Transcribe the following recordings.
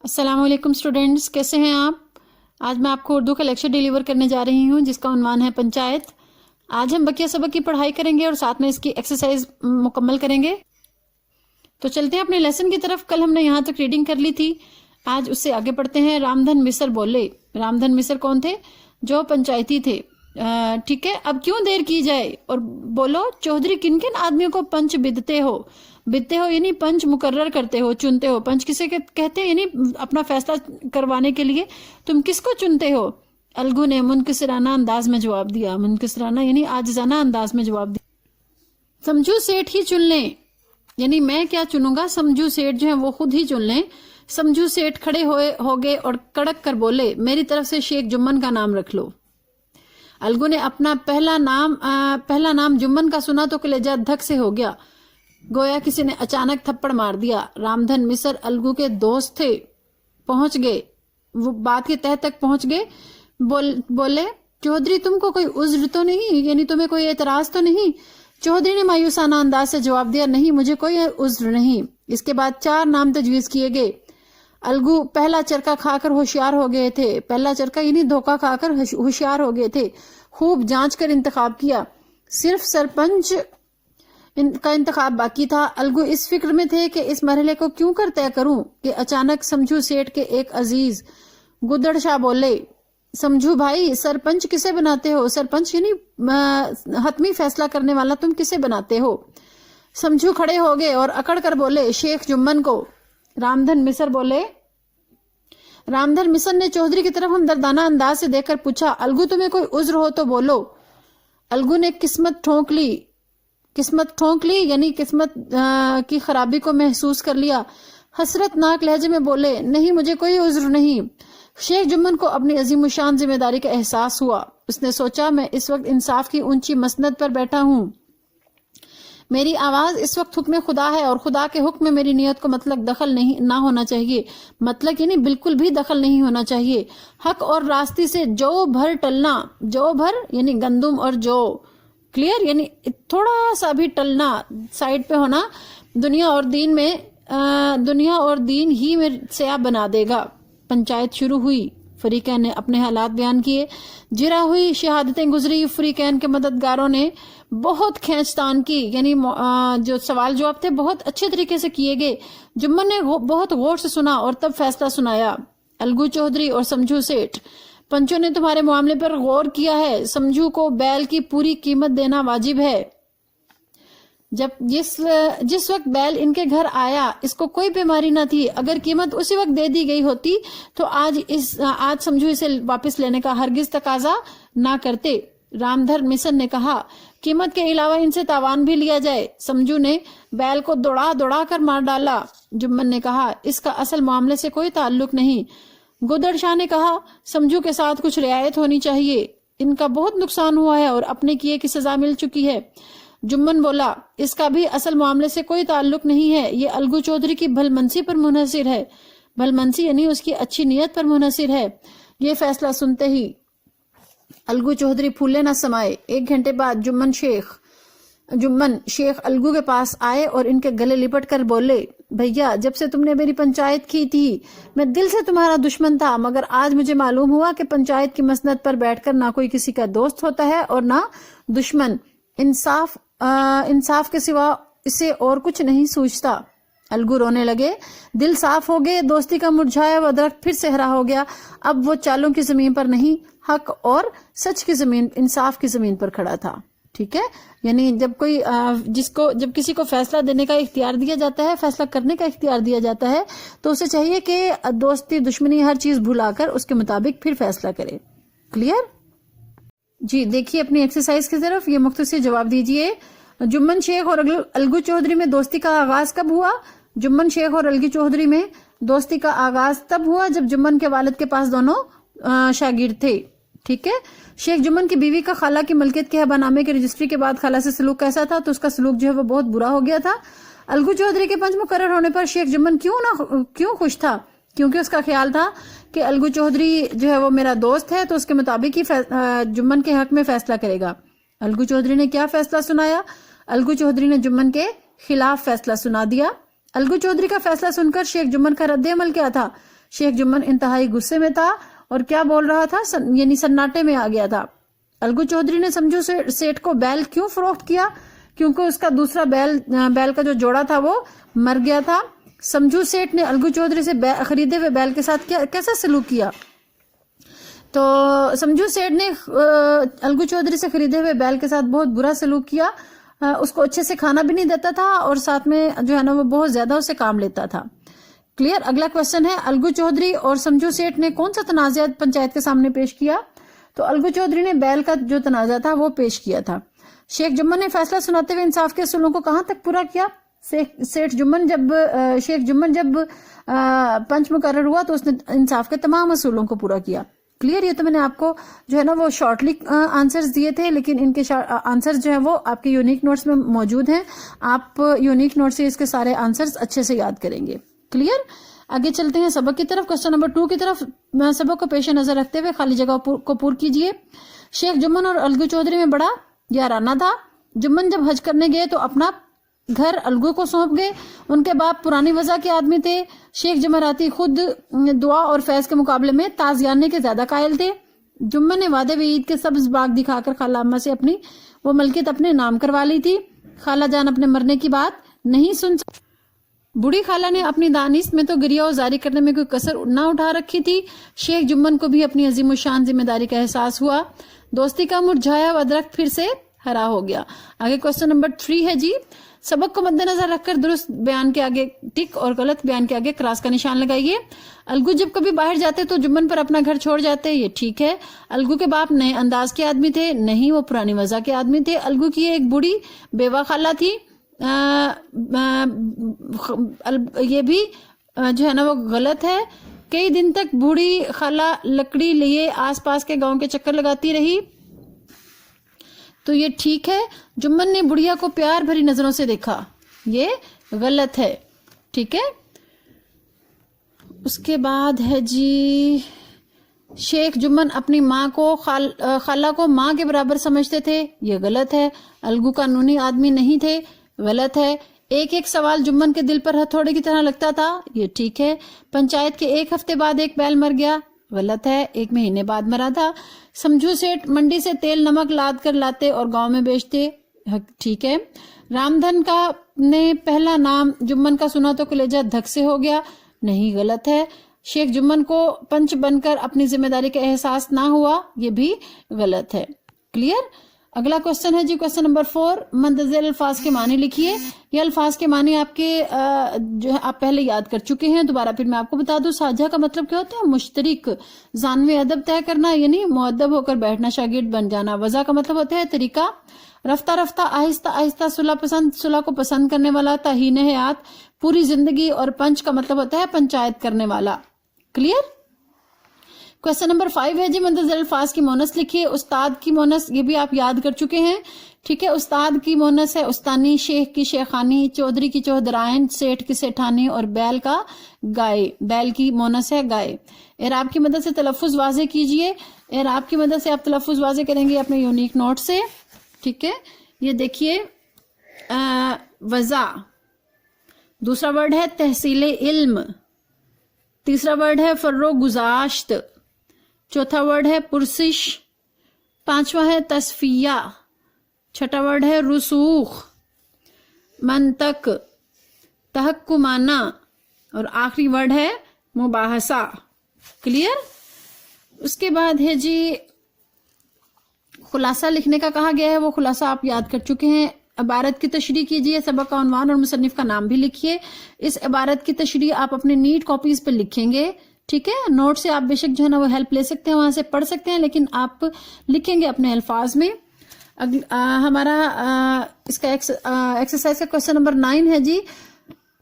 अस्सलाम वालेकुम स्टूडेंट्स, कैसे हैं आप। आज मैं आपको उर्दू का लेक्चर डिलीवर करने जा रही हूं जिसका उन्वान है पंचायत। आज हम बकिया सबक की पढ़ाई करेंगे और साथ में इसकी एक्सरसाइज मुकम्मल करेंगे। तो चलते हैं अपने लेसन की तरफ। कल हमने यहाँ तक रीडिंग कर ली थी, आज उससे आगे पढ़ते हैं। रामधन मिसर बोले। रामधन मिसर कौन थे? जो पंचायती थे। ठीक है, अब क्यों देर की जाए और बोलो चौधरी किन किन आदमियों को पंच बिदते हो। बिदते हो यानी पंच मुकर्रर करते हो, चुनते हो। पंच किसे कहते हैं? यानी अपना फैसला करवाने के लिए तुम किसको चुनते हो। अलगू ने मुनकिसराना अंदाज में जवाब दिया। मुनकिसराना यानी आजिजाना अंदाज में जवाब दिया। समझू सेठ ही चुन लें, यानी मैं क्या चुनूंगा, समझू सेठ जो है वो खुद ही चुन लें। समझू सेठ खड़े हो गए और कड़क कर बोले, मेरी तरफ से शेख जुम्मन का नाम रख लो। अलगू ने अपना पहला नाम जुम्मन का सुना तो कलेजा धक से हो गया, गोया किसी ने अचानक थप्पड़ मार दिया। रामधन मिसर अलगू के दोस्त थे, पहुंच गए, वो बात के तह तक पहुंच गए। बोले चौधरी तुमको कोई उज्र तो नहीं, यानी तुम्हें कोई एतराज तो नहीं। चौधरी ने मायूसाना अंदाज से जवाब दिया, नहीं मुझे कोई उज्र नहीं। इसके बाद 4 नाम तजवीज किए गए। अलगू पहला चरका खाकर होशियार हो गए थे। पहला चरका यानी धोखा खाकर होशियार हो गए थे। खूब जांच कर इंतखाब किया, सिर्फ सरपंच का इंतखाब बाकी था। अलगू इस फिक्र में थे कि इस मरहले को क्यों कर तय करूं कि अचानक समझू सेठ के एक अजीज गुदड़ शाह बोले, समझू भाई सरपंच किसे बनाते हो? सरपंच यानी हतमी फैसला करने वाला तुम किसे बनाते हो? समझू खड़े हो गए और अकड़ कर बोले, शेख जुम्मन को। रामधन मिसर बोले। रामधन मिसर ने चौधरी की तरफ हमदर्दाना अंदाज से देखकर पूछा, अलगू तुम्हें कोई उज्र हो तो बोलो। अलगू ने किस्मत ठोंक ली यानी किस्मत की खराबी को महसूस कर लिया। हसरतनाक लहजे में बोले, नहीं मुझे कोई उज्र नहीं। शेख जुम्मन को अपनी अजीमुशान जिम्मेदारी का एहसास हुआ। उसने सोचा, मैं इस वक्त इंसाफ की ऊंची मसनद पर बैठा हूं, मेरी आवाज इस वक्त हुक्म खुदा है और खुदा के हुक्म में मेरी नियत को मतलब दखल ना होना चाहिए। मतलब यानी बिल्कुल भी दखल नहीं होना चाहिए। हक और रास्ते से जो भर टलना, जो भर यानी गंदुम और जो, क्लियर, यानी थोड़ा सा भी टलना, साइड पे होना, दुनिया और दीन ही में सयाब बना देगा। पंचायत शुरू हुई। फरीकैन ने अपने हालात बयान किए। जिरा हुई, शहादतें गुजरी। फरीकैन के मददगारों ने बहुत खींचतान की, यानी जो सवाल जवाब थे बहुत अच्छे तरीके से किए गए। जुम्मन ने बहुत गौर से सुना और तब फैसला सुनाया। अलगू चौधरी और समझू सेठ, पंचों ने तुम्हारे मामले पर गौर किया है। समझू को बैल की पूरी कीमत देना वाजिब है। जब जिस वक्त बैल इनके घर आया इसको कोई बीमारी न थी। अगर कीमत उसी वक्त दे दी गई होती तो आज समझू इसे वापस लेने का हरगिज तकाजा ना करते। रामधन मिसर ने कहा, कीमत के अलावा इनसे तावान भी लिया जाए। समझू ने बैल को दौड़ा कर मार डाला। जुम्मन ने कहा, इसका असल मामले से कोई ताल्लुक नहीं। गुदड़ शाह ने कहा, समझू के साथ कुछ रियायत होनी चाहिए, इनका बहुत नुकसान हुआ है और अपने किए की सजा मिल चुकी है। जुम्मन बोला, इसका भी असल मामले से कोई ताल्लुक नहीं है, ये अलगू चौधरी की भलमनसी पर मुनहसिर है। भलमनसी यानी उसकी अच्छी नीयत पर मुनहसिर है। ये फैसला सुनते ही अलगू चौधरी फूले न समाये। 1 घंटे बाद जुम्मन शेख अलगू के पास आए और इनके गले लिपट कर बोले, भैया जब से तुमने मेरी पंचायत की थी मैं दिल से तुम्हारा दुश्मन था, मगर आज मुझे मालूम हुआ कि पंचायत की मसनद पर बैठकर ना कोई किसी का दोस्त होता है और ना दुश्मन। इंसाफ के सिवा इसे और कुछ नहीं सूझता। अलगू रोने लगे। दिल साफ हो गए। दोस्ती का मुरझाया हुआ दरख्त फिर से हरा हो गया। अब वो चालों की जमीन पर नहीं, हक और सच की जमीन, इंसाफ की जमीन पर खड़ा था। ठीक है, यानी जब किसी को फैसला देने का इख्तियार दिया जाता है, फैसला करने का इख्तियार दिया जाता है, तो उसे चाहिए कि दोस्ती दुश्मनी हर चीज भुलाकर उसके मुताबिक फिर फैसला करे। क्लियर जी। देखिए अपनी एक्सरसाइज की तरफ, ये मुख्तसर जवाब दीजिए। जुम्मन शेख और अलगू चौधरी में दोस्ती का आगाज कब हुआ? जुम्मन शेख और अलगू चौधरी में दोस्ती का आगाज तब हुआ जब जुम्मन के वालिद के पास दोनों शागिर्द थे। ठीक है, शेख जुम्मन की बीवी का खाला की मलकियत के हबानामे की रजिस्ट्री के बाद खाला से सलूक कैसा था, तो उसका सलूक जो है वो बहुत बुरा हो गया था। अलगू चौधरी के पंच मुकर्रर होने पर शेख जुम्मन क्यों खुश था? क्योंकि उसका ख्याल था कि अलगू चौधरी जो है वो मेरा दोस्त है, तो उसके मुताबिक ही जुम्मन के हक में फैसला करेगा। अलगू चौधरी ने क्या फैसला सुनाया? अलगू चौधरी ने जुम्मन के खिलाफ फैसला सुना दिया। अलगू चौधरी का फैसला सुनकर शेख जुम्मन का रद्द अमल क्या था? शेख जुम्मन इंतहाई गुस्से में था और क्या बोल रहा था, यानी सन्नाटे में आ गया था। अलगू चौधरी ने समझू सेठ को बैल क्यों फरोख्त किया, क्योंकि उसका दूसरा बैल का जो जोड़ा था वो मर गया था। समझू सेठ ने अलगू चौधरी से खरीदे हुए बैल के साथ कैसा सलूक किया, तो समझू सेठ ने अलगू चौधरी से खरीदे हुए बैल के साथ बहुत बुरा सलूक किया। उसको अच्छे से खाना भी नहीं देता था और साथ में जो है ना वो बहुत ज्यादा उससे काम लेता था। क्लियर। अगला क्वेश्चन है, अलगू चौधरी और समझू सेठ ने कौन सा तनाज़ा पंचायत के सामने पेश किया, तो अलगू चौधरी ने बैल का जो तनाज़ा था वो पेश किया था। शेख जुम्मन ने फैसला सुनाते हुए इंसाफ के असूलों को कहां तक पूरा किया, शेख जुम्मन जब पंच मुकर्रर हुआ तो उसने इंसाफ के तमाम असूलों को पूरा किया। क्लियर। ये तो मैंने आपको जो है ना वो शॉर्टली आंसर्स दिए थे, लेकिन इनके आंसर्स जो है वो आपके यूनिक नोट्स में मौजूद हैं। आप यूनिक नोट से इसके सारे आंसर्स अच्छे से याद करेंगे। क्लियर। आगे चलते हैं सबक की तरफ। क्वेश्चन नंबर 2 की तरफ सबक को पेश नजर रखते हुए खाली जगह को पूर्ण कीजिए। शेख जुम्मन और अलगू चौधरी में बड़ा याराना था। जुम्मन जब हज करने गए तो अपना घर अलगू को सौंप गए। उनके बाप पुरानी वजह के आदमी थे। शेख जमराती खुद दुआ और फैज के मुकाबले में ताजियाने के ज्यादा कायल थे। जुम्मन ने वादे ईद के सब्ज बाग दिखाकर खाला अम्मा से अपनी वो मलकियत अपने नाम करवा ली थी। खाला जान अपने मरने की बात नहीं सुन। बूढ़ी खाला ने अपनी दानिश में तो गिरिया और जारी करने में कोई कसर ना उठा रखी थी। शेख जुम्मन को भी अपनी अजीम शान जिम्मेदारी का एहसास हुआ। दोस्ती का मुरझाया हुआ दरख्त फिर से हरा हो गया। आगे क्वेश्चन नंबर 3 है जी, सबक को मद्देनजर रखकर दुरुस्त बयान के आगे टिक और गलत बयान के आगे क्रॉस का निशान लगाइए। अलगू जब कभी बाहर जाते तो जुम्मन पर अपना घर छोड़ जाते, ये ठीक है। अलगू के बाप नए अंदाज के आदमी थे, नहीं वो पुरानी वजह के आदमी थे। अलगू की एक बूढ़ी बेवा खाला थी, ये भी जो है ना वो गलत है। कई दिन तक बूढ़ी खाला लकड़ी लिए आसपास के गांव के चक्कर लगाती रही, तो ये ठीक है। जुम्मन ने बुढ़िया को प्यार भरी नजरों से देखा, ये गलत है। ठीक है। उसके बाद है जी, शेख जुम्मन अपनी माँ को खाला को माँ के बराबर समझते थे, ये गलत है। अलगू कानूनी आदमी नहीं थे, गलत है। एक एक सवाल जुम्मन के दिल पर हथौड़े की तरह लगता था, ये ठीक है। पंचायत के 1 हफ्ते बाद एक बैल मर गया, गलत है। 1 महीने बाद मरा था। समझू सेठ मंडी से तेल नमक लाद कर लाते और गांव में बेचते, ठीक है। रामधन का ने पहला नाम जुम्मन का सुना तो कलेजा धक से हो गया, नहीं, गलत है। शेख जुम्मन को पंच बनकर अपनी जिम्मेदारी का एहसास ना हुआ, ये भी गलत है। क्लियर। अगला क्वेश्चन है जी, क्वेश्चन नंबर 4, मंदज़ेल अल्फाज के मानी लिखिए। ये अल्फाज के मानी आपके जो है आप पहले याद कर चुके हैं, दोबारा फिर मैं आपको बता दूं। साझा का मतलब क्या होता है, मुश्तरिक। जानवे अदब तय करना यानी मुअद्दब होकर बैठना, शागिर्द बन जाना। वज़ा का मतलब होता है तरीका। रफ्ता रफ्ता आहिस्ता आहिस्ता सुलह को पसंद करने वाला। ताहीन हयात पूरी जिंदगी। और पंच का मतलब होता है पंचायत करने वाला। क्लियर। क्वेश्चन नंबर 5 है जी, मंदज़ेल अल्फाज की मोनस लिखिए। उस्ताद की मोनस, ये भी आप याद कर चुके हैं, ठीक है। उस्ताद की मोनस है उस्तानी, शेख की शेखानी, चौधरी की चौधराइन, सेठ की सेठानी और बैल का गाय। बैल की मोनस है गाय। एराब की मदद से तलफ़ुज़ वाज़े कीजिए। एराब की मदद से आप तलफ़ुज़ वाज़े करेंगे अपने यूनिक नोट से, ठीक है। ये देखिए, वज़ा, दूसरा वर्ड है तहसीले इल्म, तीसरा वर्ड है फर्रो गुज़ाश्त, चौथा वर्ड है पुरसिश, पांचवा है तस्फिया, छठा वर्ड है रुसूख, मंतक, तहक्कुमाना और आखिरी वर्ड है मुबाहसा। क्लियर। उसके बाद है जी, खुलासा लिखने का कहा गया है, वो खुलासा आप याद कर चुके हैं। इबारत की तशरीह कीजिए, सबक का उन्वान और मुसन्निफ का नाम भी लिखिए। इस इबारत की तशरीह आप अपने नीट कॉपीज पे लिखेंगे, ठीक है। नोट से आप बेशक जो है ना वो हेल्प ले सकते हैं, वहां से पढ़ सकते हैं, लेकिन आप लिखेंगे अपने अल्फाज में। हमारा इसका एक्सरसाइज का क्वेश्चन नंबर 9 है जी,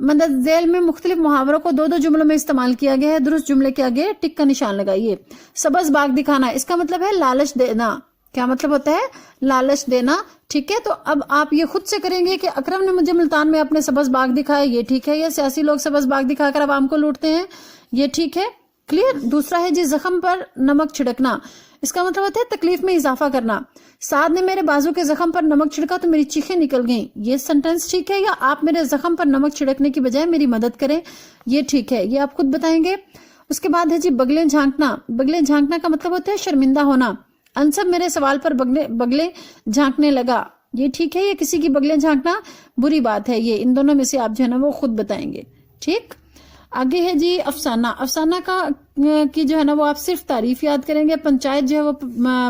मंदज़ेल में मुख्तलिफ मुहावरों को 2-2 जुमलों में इस्तेमाल किया गया है। दुरुस्त जुमले के आगे टिक का निशान लगाइए। सबज बाग दिखाना, इसका मतलब है लालच देना। क्या मतलब होता है, लालच देना, ठीक है। तो अब आप ये खुद से करेंगे कि अकरम ने मुझे मुल्तान में अपने सबज बाग दिखाए, ये ठीक है। या सियासी लोग सबज बाग दिखाकर आवाम को लूटते हैं, ये ठीक है। क्लियर। दूसरा है जी, जख्म पर नमक छिड़कना, इसका मतलब होता है तकलीफ में इजाफा करना। साद ने मेरे बाजू के जख्म पर नमक छिड़का तो मेरी चीखें निकल गईं, ये सेंटेंस ठीक है। या आप मेरे जख्म पर नमक छिड़कने की बजाय मेरी मदद करें, ये ठीक है। ये आप खुद बताएंगे। उसके बाद है जी बगले झांकना। बगले झांकना का मतलब होता है शर्मिंदा होना। अनसब मेरे सवाल पर बगले झांकने लगा। ये ठीक है या किसी की बगले झांकना बुरी बात है? ये इन दोनों में से आप जो है ना वो खुद बताएंगे। ठीक, आगे है जी अफसाना। अफसाना की जो है ना वो आप सिर्फ तारीफ याद करेंगे। पंचायत जो है वो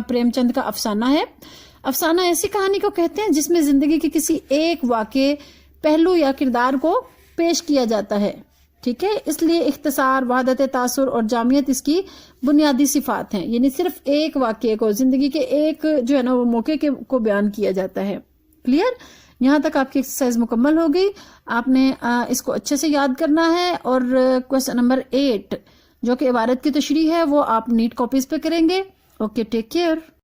प्रेमचंद का अफसाना है। अफसाना ऐसी कहानी को कहते हैं जिसमें जिंदगी के किसी एक वाक़े, पहलू या किरदार को पेश किया जाता है। ठीक है, इसलिए इख्तिसार, वहदत तासुर और जामियत इसकी बुनियादी सिफात हैं। यानी सिर्फ एक वाक़े को, जिंदगी के एक जो है ना वो मौके को बयान किया जाता है। क्लियर? यहाँ तक आपकी एक्सरसाइज मुकम्मल हो गई। आपने इसको अच्छे से याद करना है। और क्वेश्चन नंबर 8 जो कि इबारत की तशरीह है वो आप नीट कॉपीज पे करेंगे। Okay, take care.